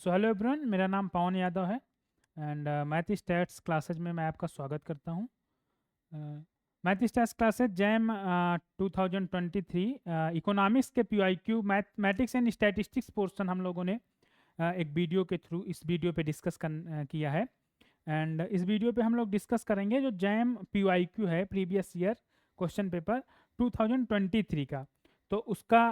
So hello everyone, मेरा नाम पवन यादव है एंड मैथ स्टैट्स क्लासेज में मैं आपका स्वागत करता हूँ। Math stats classes JAM 2023 economics के PYQ mathematics and statistics portion हम लोगों ने एक वीडियो के थ्रू इस वीडियो पे डिस्कस किया है। एंड इस वीडियो पे हम लोग डिस्कस करेंगे जो जैम पीआईक्यू है प्रीवियस ईयर क्वेश्चन पेपर 2023 का। तो उसका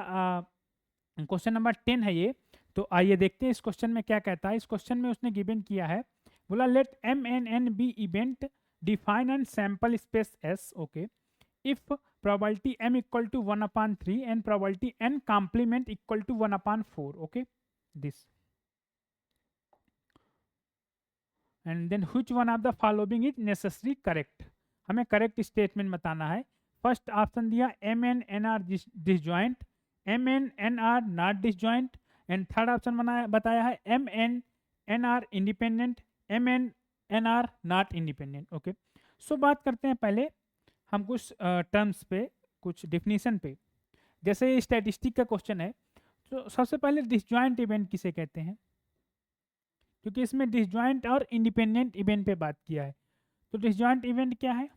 क्वेश्चन नंबर 10 है ये। तो आइए देखते हैं इस क्वेश्चन में क्या कहता है। इस क्वेश्चन में उसने गिवन किया है, बोला let M and N be event define and sample space S. Okay, if probability m equal to 1/3 and probability n complement equal to 1/4. okay, this and then which one of the following is necessary correct। हमें correct statement बताना है। First option दिया M and N are disjoint, M and N are not disjoint, and third option बताया है M and N are independent, M and N are not independent. Okay, so बात करते हैं पहले हम कुछ टर्म्स पे, कुछ डिफिनीशन पे। जैसे ये स्टैटिस्टिक का क्वेश्चन है, तो सबसे पहले डिसजॉइंट इवेंट किसे कहते हैं, क्योंकि इसमें डिसजॉइंट और इंडिपेंडेंट इवेंट पे बात किया है। तो डिसजॉइंट इवेंट क्या है?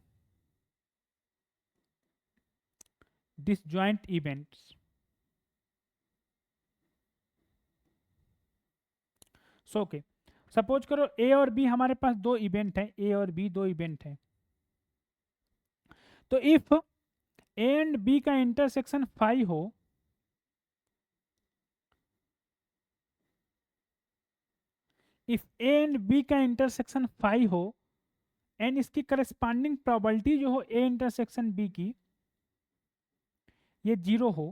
Disjoint events, so okay, suppose करो ए और बी हमारे पास दो इवेंट हैं, ए और बी दो इवेंट हैं। तो इफ ए एंड बी का इंटरसेक्शन 5 हो, इफ ए एंड बी का इंटरसेक्शन 5 हो एंड इसकी करस्पॉन्डिंग प्रोबेबिलिटी जो हो ए इंटरसेक्शन बी की ये 0 हो,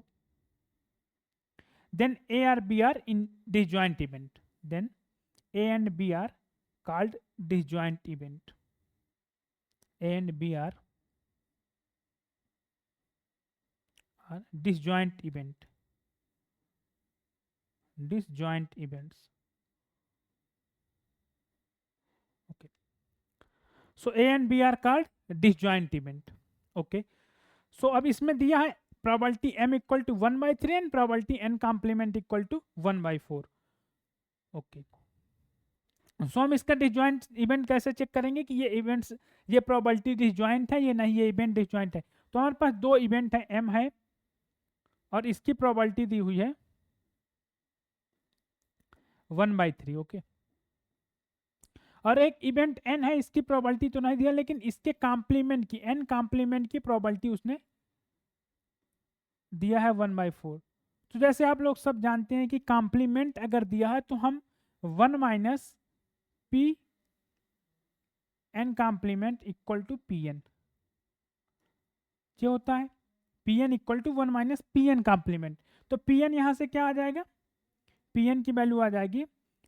then A or B are in disjoint event. Then A and B are called disjoint event. A and B are disjoint event. Disjoint events. Okay. So A and B are called disjoint event. Okay. So अब इसमें दिया है probability m equal to 1/3 and probability n complement equal to 1/4. Okay. सो हम इसका disjoint event कैसे check करेंगे कि ये इवेंट्स, ये प्रोबेबिलिटी डिसजॉइंट है, ये नहीं, ये इवेंट डिसजॉइंट है। तो हमारे पास दो इवेंट है, एम है और इसकी प्रोबेबिलिटी दी हुई है 1/3। ओके, और एक इवेंट एन है, इसकी प्रोबेबिलिटी तो नहीं दिया, लेकिन इसके कॉम्प्लीमेंट की, एन कॉम्प्लीमेंट की प्रोबेबिलिटी उसने दिया है 1/4। तो जैसे आप लोग सब जानते हैं कि कॉम्प्लीमेंट अगर दिया है तो हम 1 minus P N complement equal to P N, क्या होता है P N equal to 1 minus P N complement. तो पी एन यहाँ से क्या आ जाएगा, पी एन की वैल्यू आ जाएगी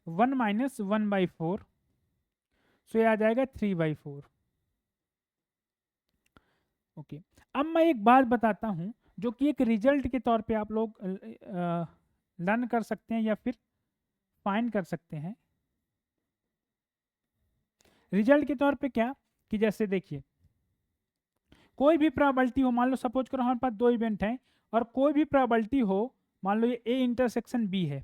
1 माइनस 1/4, सो ये आ जाएगा 3/4। ओके, अब मैं एक बात बताता हूँ जो कि एक रिजल्ट के तौर पे आप लोग लर्न कर सकते हैं या फिर फाइंड कर सकते हैं। रिजल्ट के तौर पे क्या, कि जैसे देखिए कोई भी प्रोबेबिलिटी हो, मान लो सपोज करो हमारे पास दो इवेंट हैं और कोई भी प्रोबेबिलिटी हो, मान लो ये ए इंटरसेक्शन बी है,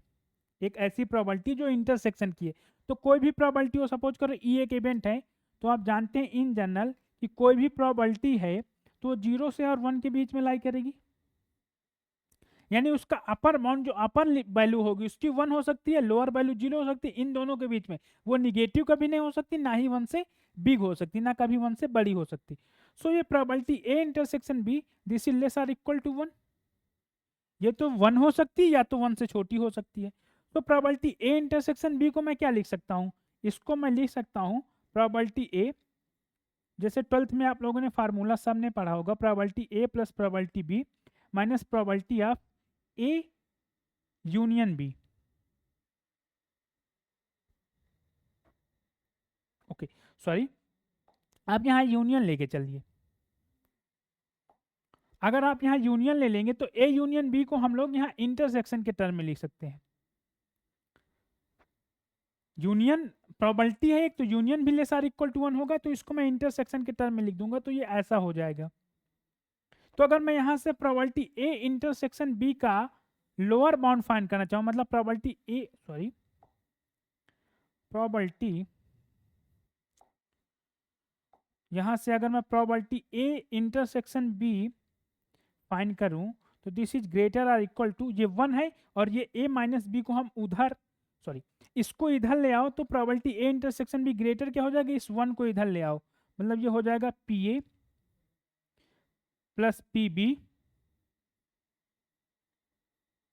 एक ऐसी प्रोबेबिलिटी जो इंटरसेक्शन की है। तो कोई भी प्रोबेबिलिटी हो, सपोज करो ई एक इवेंट है, तो आप जानते हैं इन जनरल कि कोई भी प्रोबेबिलिटी है तो 0 से और 1 के बीच में लाई करेगी, यानी उसका अपर बाउंड जो अपर वैल्यू होगी उसकी 1 हो सकती है, लोअर वैल्यू 0 हो सकती है, इन दोनों के बीच में वो निगेटिव कभी नहीं हो सकती, ना ही 1 से बिग हो सकती, ना कभी 1 से बड़ी हो सकती। सो ये probability A intersection B this is less or equal to 1, ये तो 1 हो सकती है या तो 1 से छोटी हो सकती है। तो प्रोबेबिलिटी ए इंटरसेक्शन बी को मैं क्या लिख सकता हूँ, इसको मैं लिख सकता हूँ प्रोबेबिलिटी ए, जैसे 12th में आप लोगों ने फार्मूला सब ने पढ़ा होगा, probability A plus probability B minus probability of A union B. Okay, sorry, आप यहाँ यूनियन लेके चलिए। अगर आप यहाँ यूनियन ले लेंगे तो ए यूनियन बी को हम लोग यहाँ इंटरसेक्शन के टर्म में लिख सकते हैं। यूनियन प्रोबेबिलिटी है एक, तो यूनियन भी लेस आर इक्वल टू 1 होगा, तो इसको मैं इंटरसेक्शन के टर्म में लिख दूंगा, तो ये ऐसा हो जाएगा। तो अगर मैं यहाँ से प्रोबेबिलिटी ए इंटरसेक्शन बी का लोअर बाउंड फाइंड करना चाहूँ, मतलब प्रोबेबिलिटी ए, सॉरी प्रोबेबिलिटी, यहां से अगर मैं probability A intersection B find करूं तो दिस इज ग्रेटर और इक्वल टू, ये 1 है और ये ए माइनस बी को हम उधर, सॉरी इसको इधर ले आओ तो probability A intersection be greater क्या हो जाएगा, इस 1 को इधर ले आओ, मतलब ये हो जाएगा P A plus P B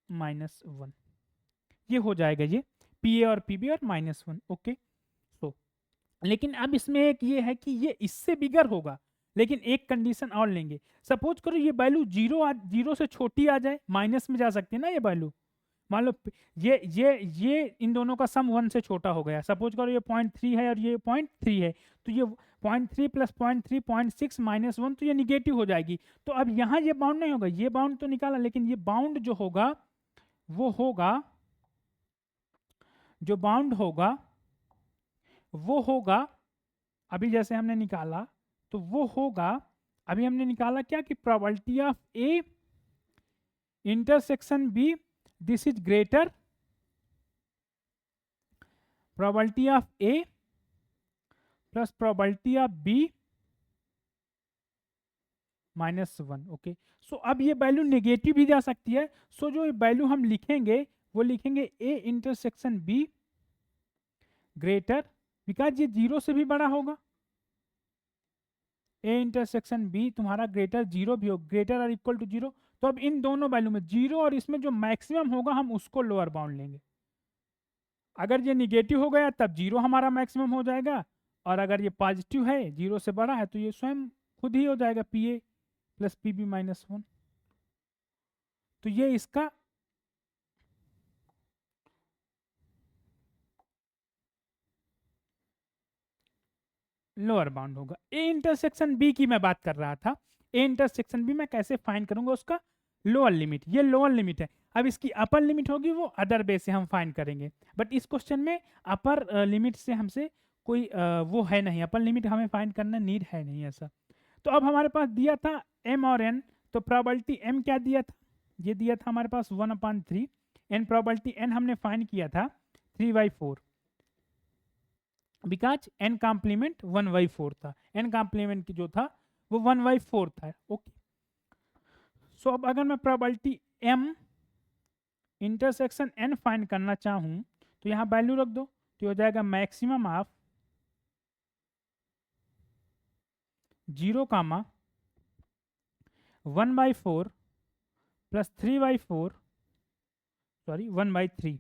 minus 1, ये हो जाएगा ये पी ए और पी बी और -1। ओके, तो लेकिन अब इसमें एक ये है कि ये इससे बिगर होगा, लेकिन एक कंडीशन और लेंगे। सपोज करो ये वैल्यू जीरो से छोटी आ जाए, माइनस में जा सकती है ना ये वैल्यू, मान लो ये इन दोनों का सम 1 से छोटा हो गया, सपोज करो ये 0.3 है और ये 0.3 है, तो ये 0.3 प्लस 0.3 0.6 -1, तो ये निगेटिव हो जाएगी। तो अब यहाँ ये बाउंड नहीं होगा, ये बाउंड तो निकाला, लेकिन ये बाउंड जो होगा वो होगा, जो बाउंड होगा वो होगा, अभी जैसे हमने निकाला तो वो होगा, अभी हमने निकाला क्या कि probability of A intersection B, this is greater, probability of A plus probability of B -1। Okay, so अब ये वैल्यू नेगेटिव भी जा सकती है, सो जो वैल्यू हम लिखेंगे वो लिखेंगे ए इंटरसेक्शन बी ग्रेटर, बिकॉज ये 0 से भी बड़ा होगा, ए इंटरसेक्शन बी तुम्हारा ग्रेटर 0 भी हो, ग्रेटर और इक्वल टू 0, तो अब इन दोनों वैल्यू में 0 और इसमें जो मैक्सिमम होगा हम उसको लोअर बाउंड लेंगे। अगर ये निगेटिव हो गया तब 0 हमारा मैक्सिमम हो जाएगा, और अगर ये पॉजिटिव है 0 से बड़ा है तो ये स्वयं खुद ही हो जाएगा P A plus P B -1। तो ये इसका लोअर बाउंड होगा। ए इंटरसेक्शन बी की मैं बात कर रहा था, ए इंटरसेक्शन बी मैं कैसे फाइंड करूंगा उसका लोअर लिमिट, ये लोअर लिमिट है। अब इसकी अपर लिमिट होगी वो अदर वे से हम फाइंड करेंगे, बट इस क्वेश्चन में अपर लिमिट से हमसे कोई वो है नहीं, अपर लिमिट हमें फाइंड करना नीड है नहीं ऐसा। तो अब हमारे पास दिया था m और n, तो प्रोबेबिलिटी m क्या दिया था, ये दिया था हमारे पास 1/3, n प्रोबेबिलिटी n हमने फाइंड किया था 3/4, बिकॉज n कॉम्प्लीमेंट 1/4 था, n कॉम्प्लीमेंट जो था वो 1/4 था। ओके, सो अब अगर मैं probability m intersection n find करना चाहूं तो यहाँ वैल्यू रख दो, तो हो जाएगा मैक्सिमम ऑफ 0, 1/4 प्लस 3/4, सॉरी 1/3,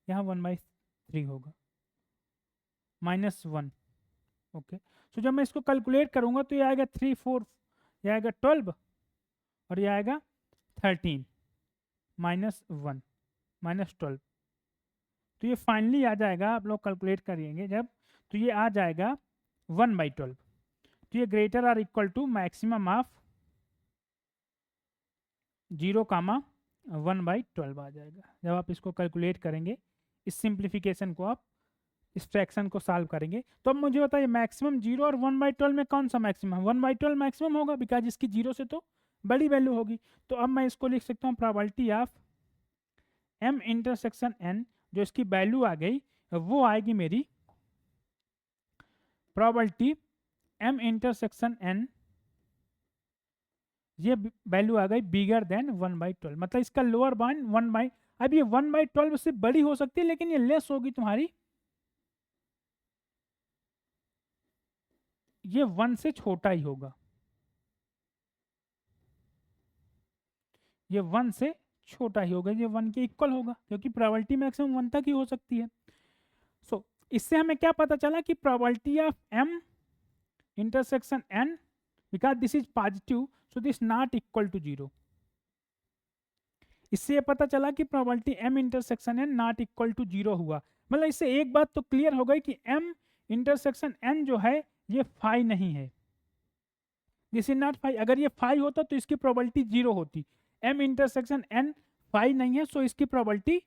यहाँ 1/3 होगा -1। ओके, सो जब मैं इसको कैलकुलेट करूंगा तो ये आएगा 3 4, ये आएगा 12 और ये आएगा 13 -1 -12, तो ये फाइनली आ जाएगा, आप लोग कैलकुलेट करिएंगे जब, तो ये आ जाएगा 1/12, तो ये ग्रेटर और इक्वल टू मैक्सिमम ऑफ 0, 1/12 आ जाएगा। जब आप इसको कैलकुलेट करेंगे, इस सिंप्लीफिकेशन को आप इस फ्रैक्शन को सॉल्व करेंगे, तो अब मुझे बताइए मैक्सिमम 0 और 1/12 में कौन सा मैक्सिमम, 1/12 मैक्सिमम होगा, बिकॉज इसकी 0 से तो बड़ी वैल्यू होगी। तो अब मैं इसको लिख सकता हूँ probability of m intersection n, जो इसकी वैल्यू आ गई वो आएगी मेरी प्रोबेबिलिटी m इंटरसेक्शन n, ये वैल्यू आ गई बिगर देन 1/12, मतलब इसका लोअर बाउंड 1/, अब ये 1/12 से बड़ी हो सकती है लेकिन ये लेस होगी तुम्हारी, ये 1 से छोटा ही होगा, ये 1 से छोटा ही होगा, ये 1 के इक्वल होगा, क्योंकि प्रोबेबिलिटी मैक्सिमम 1 तक ही हो सकती है। सो इससे हमें क्या पता चला कि probability of m intersection n, because this is positive so this not equal to 0, इससे ये पता चला कि probability m intersection n not equal to 0 हुआ। मतलब इससे एक बात तो क्लियर हो गई कि m इंटरसेक्शन n जो है ये फाई नहीं है, दिस इज नॉट फाई, अगर ये फाई होता तो इसकी प्रोबेबिलिटी 0 होती, m इंटरसेक्शन n फाई नहीं है, सो इसकी प्रोबेबिलिटी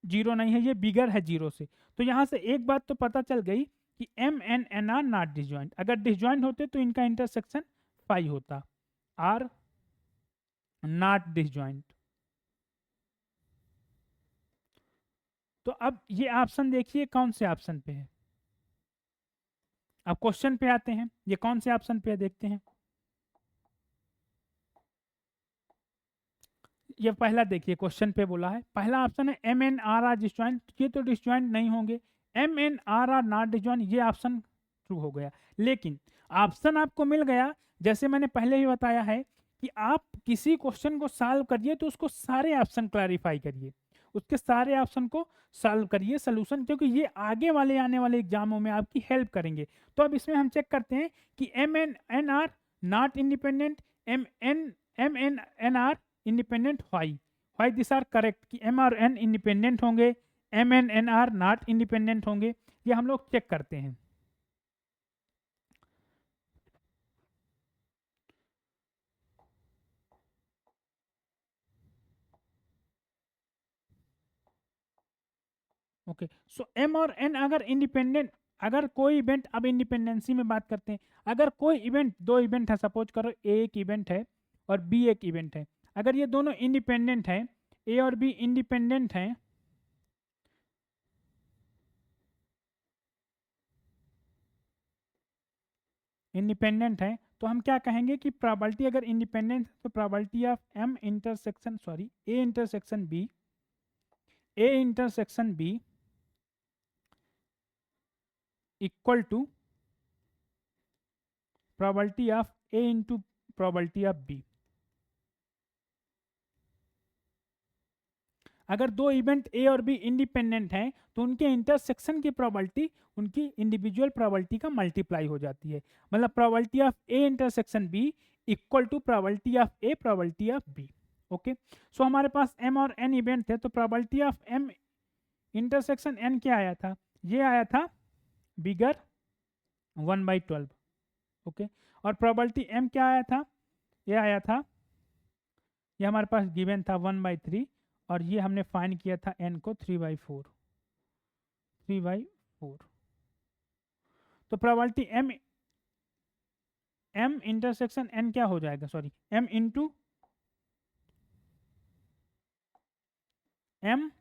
0 नहीं है, ये बिगर है 0 से। तो यहाँ से एक बात तो पता चल गई कि m n n are not disjoint, अगर डिसजॉइंट होते तो इनका इंटरसेक्शन फाई होता, आर नॉट डिसजॉइंट। तो अब ये ऑप्शन देखिए कौन से ऑप्शन पे है। अब क्वेश्चन पे आते हैं, ये कौन से ऑप्शन पे है देखते हैं। ये पहला देखिए क्वेश्चन पे बोला है, पहला ऑप्शन है M N are are disjoint, ये तो डिसजॉइंट नहीं होंगे। M N are are not disjoint, ये ऑप्शन ट्रू हो गया। लेकिन ऑप्शन आपको मिल गया, जैसे मैंने पहले ही बताया है कि आप किसी क्वेश्चन को सॉल्व करिए तो उसको सारे ऑप्शन क्लैरिफाई करिए, उसके सारे ऑप्शन को सॉल्व करिए सोल्यूशन, क्योंकि ये आगे वाले आने वाले एग्जामों में आपकी हेल्प करेंगे। तो अब इसमें हम चेक करते हैं कि M and N are not independent, M and N are independent, why this are correct, कि एम आर एन इंडिपेंडेंट होंगे, M and N are not independent होंगे, ये हम लोग चेक करते हैं। ओके, सो एम और एन अगर इंडिपेंडेंट, अगर कोई इवेंट, अब इंडिपेंडेंसी में बात करते हैं, अगर कोई इवेंट, दो इवेंट है, सपोज करो ए एक इवेंट है और बी एक इवेंट है, अगर ये दोनों इंडिपेंडेंट हैं, ए और बी इंडिपेंडेंट हैं, इंडिपेंडेंट है, तो हम क्या कहेंगे कि प्रोबेबिलिटी अगर इंडिपेंडेंट तो probability of M intersection sorry A intersection B, A intersection B equal to probability of A into probability of B. अगर दो इवेंट ए और बी इंडिपेंडेंट हैं तो उनके इंटरसेक्शन की प्रोबेबिलिटी उनकी इंडिविजुअल प्रोबेबिलिटी का मल्टीप्लाई हो जाती है, मतलब probability of A intersection B equal to probability of A probability of B. Okay, so हमारे पास एम और एन इवेंट थे, तो probability of M intersection N क्या आया था, ये आया था बिगर 1/12। ओके, और प्रोबेबिलिटी एम क्या आया था, ये आया था, ये हमारे पास गिवन था 1/3, और ये हमने फाइंड किया था एन को 3/4, 3/4। तो probability M, M intersection N क्या हो जाएगा, sorry M into M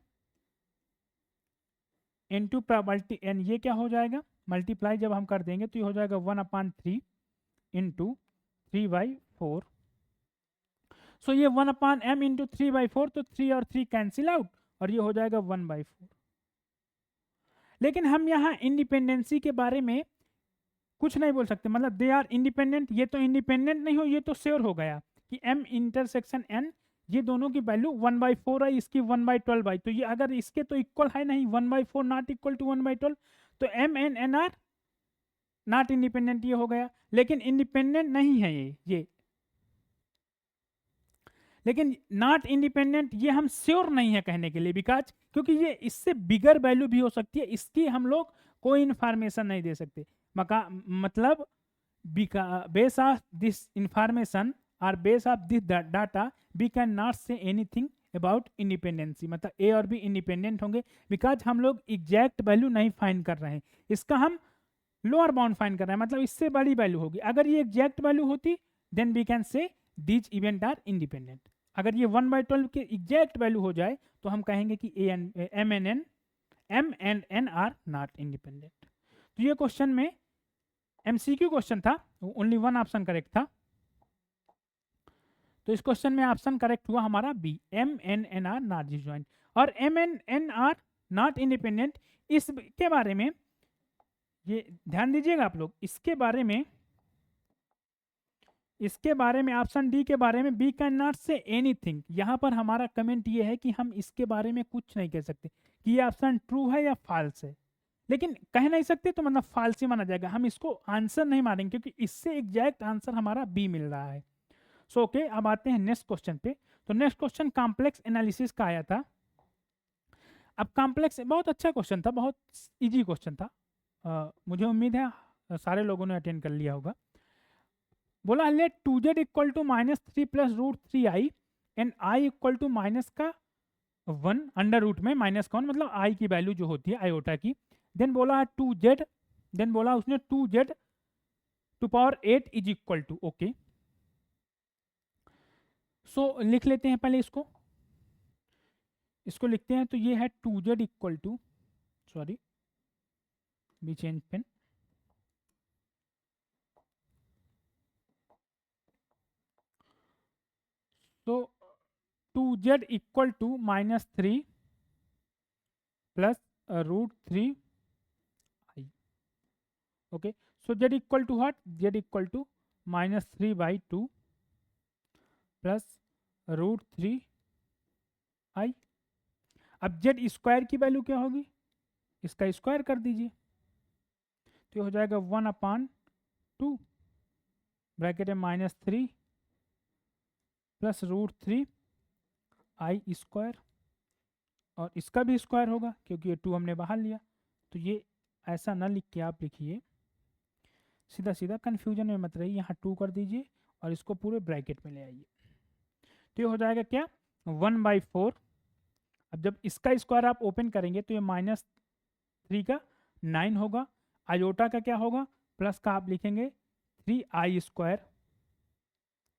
into probability N, ये क्या हो जाएगा, मल्टीप्लाई जब हम कर देंगे तो ये हो जाएगा 1/3 इंटू 3/4। सो ये 1/m इंटू 3/4, तो 3 और 3 कैंसिल आउट और ये हो जाएगा 1/4। लेकिन हम यहाँ इंडिपेंडेंसी के बारे में कुछ नहीं बोल सकते, मतलब दे आर इंडिपेंडेंट, ये तो इंडिपेंडेंट नहीं हो, ये तो श्योर हो गया कि m इंटरसेक्शन n, ये दोनों की वैल्यू 1/4 है, इसकी 1/12 है, तो ये अगर इसके तो इक्वल है नहीं, 1/4 नॉट इक्वल टू 1/12, तो m n n r not independent, ये हो गया। लेकिन इंडिपेंडेंट नहीं है ये लेकिन नॉट इंडिपेंडेंट ये हम श्योर नहीं है कहने के लिए, बिकॉज क्योंकि ये इससे बिगर वैल्यू भी हो सकती है, इसकी हम लोग कोई इंफॉर्मेशन नहीं दे सकते, मतलब बेस ऑफ दिस इंफॉर्मेशन और base of this data we can not say anything about independency, मतलब ए और बी इंडिपेंडेंट होंगे, बिकॉज हम लोग एग्जैक्ट वैल्यू नहीं फाइंड कर रहे हैं, इसका हम लोअर बाउंड फाइंड कर रहे हैं, मतलब इससे बड़ी वैल्यू होगी। अगर ये एग्जैक्ट वैल्यू होती then we can say these event are independent. अगर ये 1/12 के एग्जैक्ट वैल्यू हो जाए तो हम कहेंगे कि M and N are not independent. तो ये क्वेश्चन में एमसीक्यू क्वेश्चन था, ओनली वन ऑप्शन करेक्ट था, तो इस क्वेश्चन में ऑप्शन करेक्ट हुआ हमारा B, M and N are not disjoint. और M and N are not independent, इसके बारे में ये ध्यान दीजिएगा आप लोग, इसके बारे में ऑप्शन डी के बारे में we can not say anything, यहाँ पर हमारा कमेंट ये है कि हम इसके बारे में कुछ नहीं कह सकते कि ये ऑप्शन ट्रू है या फॉल्स है, लेकिन कह नहीं सकते तो मतलब फॉल्स ही माना जाएगा, हम इसको आंसर नहीं मानेंगे क्योंकि इससे एग्जैक्ट आंसर हमारा बी मिल रहा है। सो ओके, अब आते हैं नेक्स्ट क्वेश्चन पे। तो नेक्स्ट क्वेश्चन कॉम्प्लेक्स एनालिसिस का आया था। अब कॉम्प्लेक्स बहुत अच्छा क्वेश्चन था, बहुत इजी क्वेश्चन था, मुझे उम्मीद है सारे लोगों ने अटेंड कर लिया होगा। बोला let 2z equal to -3 plus √3i and i equal to minus का 1 अंडर रूट में -1, मतलब i की वैल्यू जो होती है आयोटा की। देन बोला 2z, देन बोला उसने 2z to power 8 is equal to, okay so लिख लेते हैं पहले इसको। इसको लिखते हैं तो ये है 2z equal to, sorry we change pen, तो 2z equal to -3 plus √3 i. Okay, so z equal to what, z equal to -3/2 plus √3 i. अब z स्क्वायर की वैल्यू क्या होगी, इसका स्क्वायर कर दीजिए, तो ये हो जाएगा 1/2 ब्रैकेट में -3 प्लस √3 i स्क्वायर, और इसका भी स्क्वायर होगा क्योंकि ये 2 हमने बाहर लिया। तो ये ऐसा ना लिख के आप लिखिए, सीधा सीधा कंफ्यूजन में मत रहिए, यहाँ 2 कर दीजिए और इसको पूरे ब्रैकेट में ले आइए। तो ये हो जाएगा क्या, 1/4। अब जब इसका स्क्वायर आप ओपन करेंगे तो ये -3 का 9 होगा, आयोटा का क्या होगा, प्लस का आप लिखेंगे 3i स्क्वायर।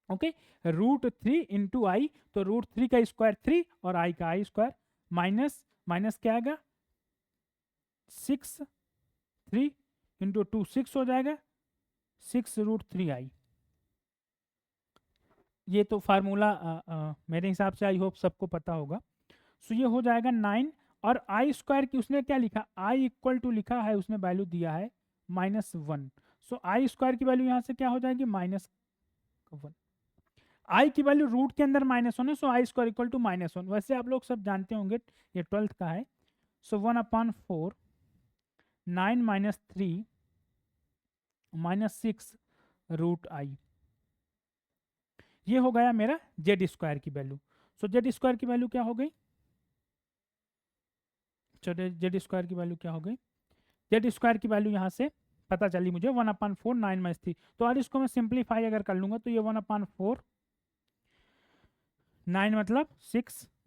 ओके, √3 इंटू आई, तो √3 का स्क्वायर 3 और i का i स्क्वायर, माइनस माइनस क्या आएगा 6, 3 इंटू 2 6 हो जाएगा, 6√3i। ये तो फार्मूला मेरे हिसाब से आई होप सबको पता होगा। सो ये हो जाएगा 9, और आई स्क्वायर की उसने क्या लिखा, आई इक्वल टू लिखा है, उसने वैल्यू दिया है -1। सो आई स्क्वायर की वैल्यू यहाँ से क्या हो जाएगी, -1। आई की वैल्यू रूट के अंदर -1 है, सो आई स्क्वायर इक्वल टू -1। वैसे आप लोग सब जानते होंगे, ये 12th का है। सो 1/4 9 - 3 -6 √i, ये हो गया मेरा जेड स्क्वायर की वैल्यू। सो जेड स्क्वायर की वैल्यू क्या हो गई, चलिए जेड स्क्वायर की वैल्यू क्या हो गई, जेड स्क्वायर की वैल्यू यहाँ से पता चली मुझे 1/4 9 - 3। तो और इसको मैं सिंप्लीफाई अगर कर लूंगा तो ये 1/4 9 मतलब 6 -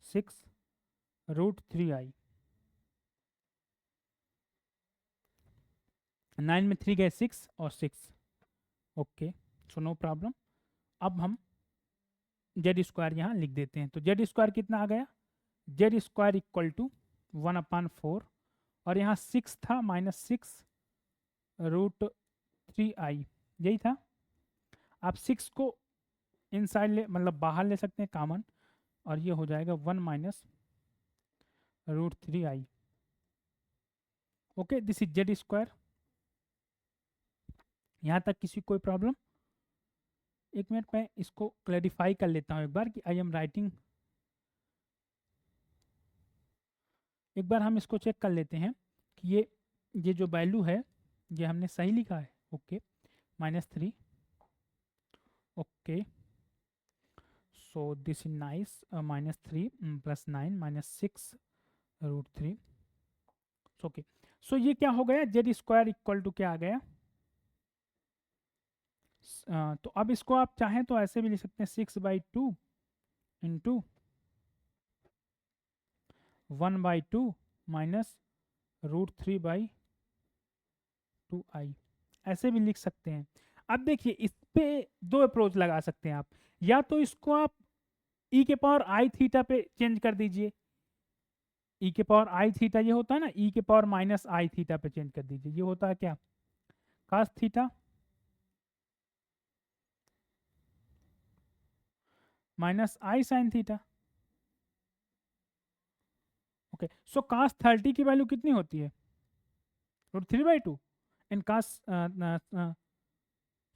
6 √3i, 9 में 3 गए 6 और 6। Okay, so no problem. अब हम जेड स्क्वायर यहाँ लिख देते हैं, तो जेड स्क्वायर कितना आ गया, जेड स्क्वायर इक्वल टू 1/4, और यहाँ 6 था -6 √3i, यही था। आप 6 को इनसाइड ले, मतलब बाहर ले सकते हैं कॉमन, और ये हो जाएगा 1 - √3i। Okay, this is Z square. यहाँ तक किसी कोई प्रॉब्लम, एक मिनट में इसको क्लैरिफाई कर लेता हूँ एक बार कि आई एम राइटिंग, एक बार हम इसको चेक कर लेते हैं कि ये जो वैल्यू है ये हमने सही लिखा है। Okay, -3, okay, so this is nice, -3 + 9 - 6 √3। Okay, so ये क्या हो गया, जेड स्क्वायर इक्वल टू क्या आ गया, तो अब इसको आप चाहें तो ऐसे भी लिख सकते हैं 6/2 इंटू 1/2 माइनस √3/2i, ऐसे भी लिख सकते हैं। अब देखिए इस पे दो अप्रोच लगा सकते हैं आप, या तो इसको आप e के पावर आई थीटा पे चेंज कर दीजिए, e के पावर आई थीटा ये होता है ना, e के पावर -i थीटा पे चेंज कर दीजिए, ये होता है क्या, cos theta -i sin theta. Okay, so cos 30 की वैल्यू कितनी होती है, √3/2, इन cos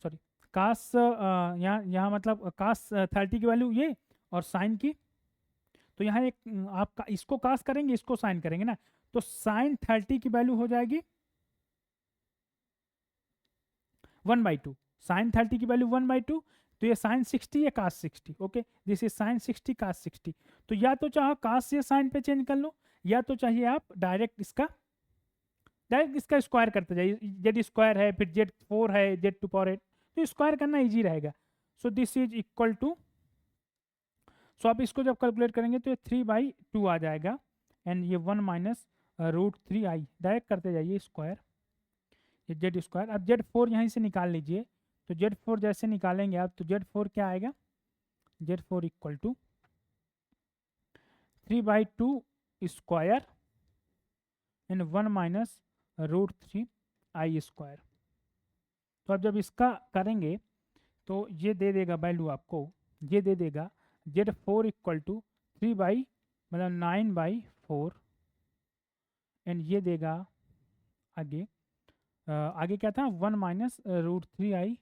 सॉरी cos यहाँ यहाँ मतलब cos 30 की वैल्यू ये, और साइन की, तो यहाँ एक आप इसको cos करेंगे, इसको साइन करेंगे ना, तो साइन 30 की वैल्यू हो जाएगी 1/2, साइन 30 की वैल्यू 1/2, तो ये साइन 60 या cos 60। Okay, this is sine 60 cos 60। तो या तो चाहो cos से साइन पे चेंज कर लो, या तो चाहिए आप डायरेक्ट इसका स्क्वायर करते जाइए, जेड स्क्वायर है फिर Z4 है Z2 तो स्क्वायर करना इजी रहेगा। So this is equal to, so आप इसको जब कैलकुलेट करेंगे तो ये 3/2 आ जाएगा, एंड ये 1 - √3i, डायरेक्ट करते जाइए स्क्वायर, ये जेड स्क्वायर। अब Z4 यहीं से निकाल लीजिए, तो Z4 जैसे निकालेंगे आप तो Z4 क्या आएगा, Z4 equal to 3/2 square and 1 minus √3i²। तो अब जब इसका करेंगे तो ये दे देगा वैल्यू आपको, ये दे देगा Z4 इक्वल टू 9/4 एंड ये देगा आगे आगे क्या था 1 minus √3i²।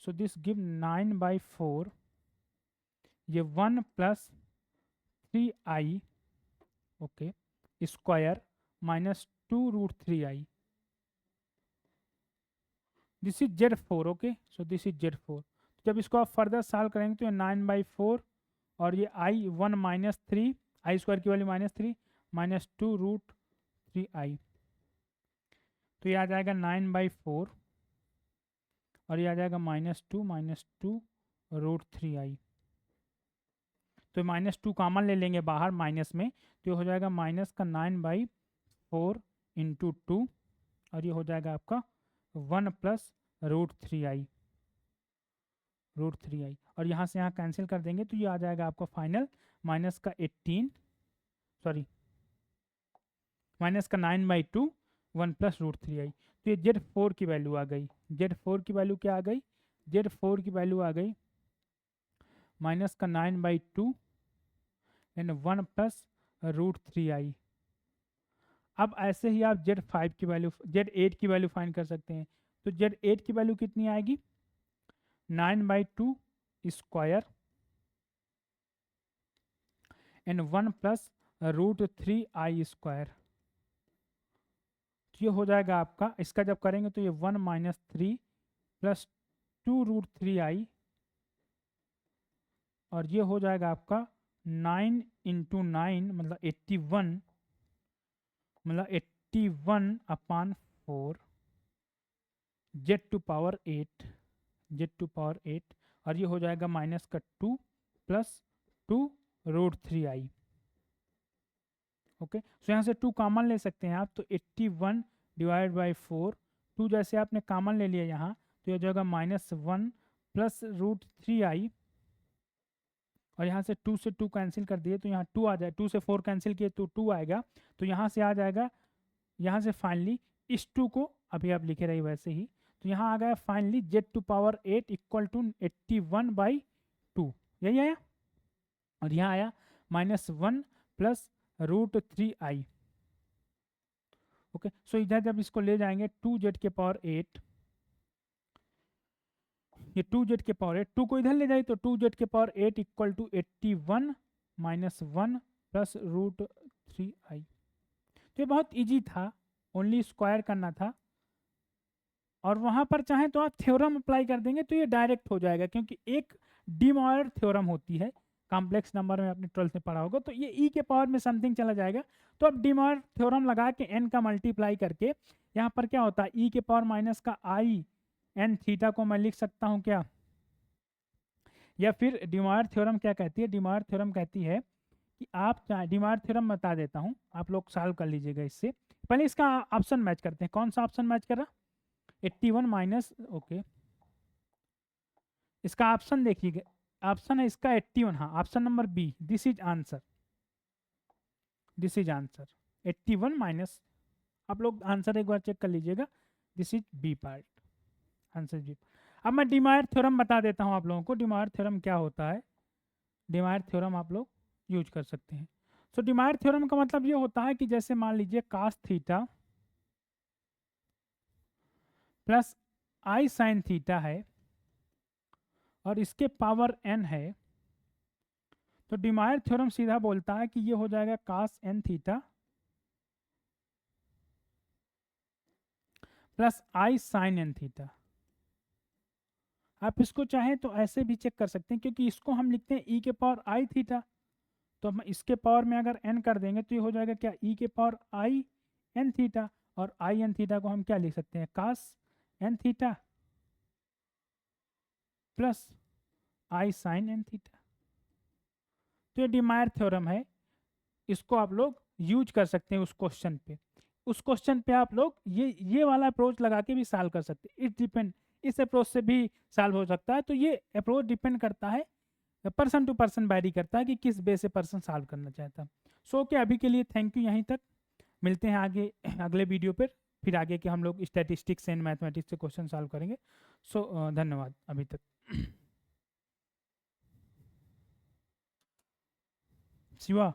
So this give 9/4, ये 1 plus 3i okay square minus 2√3i। This is Z4 okay. So this is Z4। जब इसको आप फर्दर सॉल्व करेंगे तो ये 9/4 और ये i 1 माइनस 3 i² की वैल्यू -3 माइनस 2√3i, तो ये आ जाएगा 9/4 और ये आ जाएगा -2 माइनस 2√3i। तो -2 कॉमन ले लेंगे बाहर माइनस में, तो ये हो जाएगा माइनस का 9/4 इंटू 2 और ये हो जाएगा आपका 1 प्लस √3i और यहाँ से यहाँ कैंसिल कर देंगे तो ये आ जाएगा आपका फाइनल माइनस का 9/2 1 प्लस √3i। तो ये Z4 की वैल्यू आ गई। Z4 की वैल्यू क्या आ गई? Z4 की वैल्यू आ गई माइनस का 9/2 एंड 1 प्लस √3i। अब ऐसे ही आप Z8 की वैल्यू फाइंड कर सकते हैं। तो Z8 की वैल्यू कितनी आएगी? 9/2 स्क्वायर एंड 1 प्लस √3i²। ये हो जाएगा आपका, इसका जब करेंगे तो ये 1 माइनस 3 प्लस 2√3i और ये हो जाएगा आपका 9 इंटू 9 मतलब 81 अपॉन 4 Z⁸ और ये हो जाएगा माइनस का 2 प्लस 2√3i ओके। सो यहाँ से 2 कॉमन ले सकते हैं आप, तो 81 डिवाइड बाई 4 2 जैसे आपने कॉमन ले लिया यहाँ तो ये हो जाएगा -1 प्लस √3i और यहाँ से 2 से 2 कैंसिल कर दिए तो यहाँ 2 आ जाए, 2 से 4 कैंसिल किए तो 2 आएगा, तो यहाँ से आ जाएगा, यहाँ से फाइनली इस 2 को अभी आप लिखे रही वैसे ही, तो यहाँ आ गया फाइनली Z⁸ इक्वल टू 81/2 यही आया और यहाँ आया -1 प्लस √3i ओके। सो इधर जब इसको ले जाएंगे 2Z⁸, ये 2Z⁸, 2 को इधर ले जाए तो 2Z⁸ equal to 81 minus 1 plus √3i। तो ये बहुत इजी था, ओनली स्क्वायर करना था और वहां पर चाहे तो आप थ्योरम अप्लाई कर देंगे तो ये डायरेक्ट हो जाएगा, क्योंकि एक डी मॉयर थ्योरम होती है कॉम्प्लेक्स नंबर में, आपने 12th में पढ़ा होगा, तो ये ई के पावर में समथिंग चला जाएगा। तो अब डी मॉयर थ्योरम लगा के एन का मल्टीप्लाई करके यहाँ पर क्या होता है ई के पावर माइनस का आई एन थीटा को मैं लिख सकता हूँ क्या, या फिर डी मॉयर थ्योरम क्या कहती है? डी मॉयर थ्योरम कहती है कि आप डी मॉयर थ्योरम बता देता हूँ, आप लोग सॉल्व कर लीजिएगा इससे पहले। इसका ऑप्शन मैच करते हैं, कौन सा ऑप्शन मैच कर रहा? 81 माइनस ओके, इसका ऑप्शन देखिएगा, ऑप्शन है इसका 81, हाँ option number B, this is answer 81 minus, आप लोग आंसर एक बार चेक कर लीजिएगा, this is B part, answer B. अब मैं डी मॉयर थ्योरम बता देता हूँ आप लोगों को, डी मॉयर थ्योरम क्या होता है। डी मॉयर थ्योरम आप लोग यूज कर सकते हैं। सो डी मॉयर थ्योरम का मतलब ये होता है कि जैसे मान लीजिए cos थीटा प्लस आई साइन थीटा है और इसके पावर n है, तो डी मॉयर थ्योरम सीधा बोलता है कि ये हो जाएगा cos n थीटा प्लस आई साइन n थीटा। आप इसको चाहें तो ऐसे भी चेक कर सकते हैं, क्योंकि इसको हम लिखते हैं ई के पावर आई थीटा, तो हम इसके पावर में अगर n कर देंगे तो ये हो जाएगा क्या, ई के पावर आई एन थीटा, और आई एन थीटा को हम क्या लिख सकते हैं, cos n थीटा प्लस आई साइन n थीटा। तो ये डी मॉयर थ्योरम है, इसको आप लोग यूज कर सकते हैं उस क्वेश्चन पे। उस क्वेश्चन पे आप लोग ये वाला अप्रोच लगा के भी सॉल्व कर सकते हैं। इट डिपेंड, इस अप्रोच से भी सॉल्व हो सकता है। तो ये अप्रोच डिपेंड करता है पर्सन टू पर्सन वैरी करता है कि किस बेस से पर्सन सॉल्व करना चाहता है। सो के अभी के लिए थैंक यू, यहीं तक मिलते हैं आगे अगले वीडियो पर, फिर आगे के हम लोग स्टैटिस्टिक्स एंड मैथमेटिक्स से क्वेश्चन सॉल्व करेंगे। सो धन्यवाद अभी तक। शिवा।